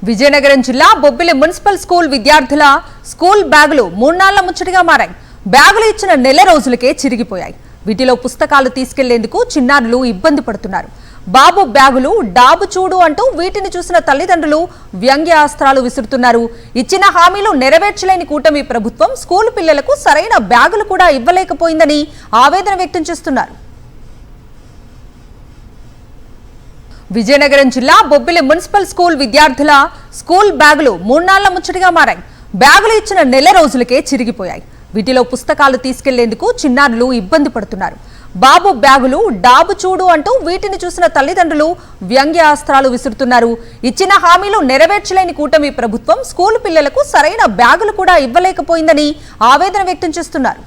విజయనగరం జిల్లా Bobbili municipal school విద్యార్థుల school బ్యాగులు 3 నాళ్ల ముచ్చటగా మారాయి. బ్యాగులు ఇచ్చిన నెల రోజులకే చిరిగిపోయాయి. వీటిలో పుస్తకాలు తీసుకెళ్లేందుకు చిన్నారులు ఇబ్బంది పడుతున్నారు. బాబు బ్యాగులు డాబు చూడు అంటూ వీటిని చూసిన తల్లిదండ్రులు వ్యంగ్యాస్త్రాలు విసురుతున్నారు. ఇచ్చిన హామీలు నెరవేర్చలేని కూటమి ప్రభుత్వం స్కూల్ పిల్లలకు సరైన బ్యాగులు కూడా ఇవ్వలేకపోయిందని ఆవేదన వ్యక్తం చేస్తున్నారు. విజయనగరం జిల్లా బొబ్బిలి మున్సిపల్ స్కూల్ విద్యార్థుల స్కూల్ బ్యాగులు 3 నాళ్ల ముచ్చటగా మారాయి. బ్యాగులు ఇచ్చిన నెల రోజులకే చిరిగిపోయాయి. వీటిలో పుస్తకాలు తీసుకెళ్లేందుకు చిన్నారులు ఇబ్బంది పడుతున్నారు. బాబు బ్యాగులు డాబు చూడు అంటూ వీటిని చూసిన తల్లిదండ్రులు వ్యంగ్యాస్త్రాలు విసురుతున్నారు. ఇచ్చిన హామీలు నెరవేర్చలేని కూటమి ప్రభుత్వం స్కూల్ పిల్లలకు సరైన బ్యాగులు కూడా ఇవ్వలేకపోయిందని ఆవేదన వ్యక్తం చేస్తున్నారు.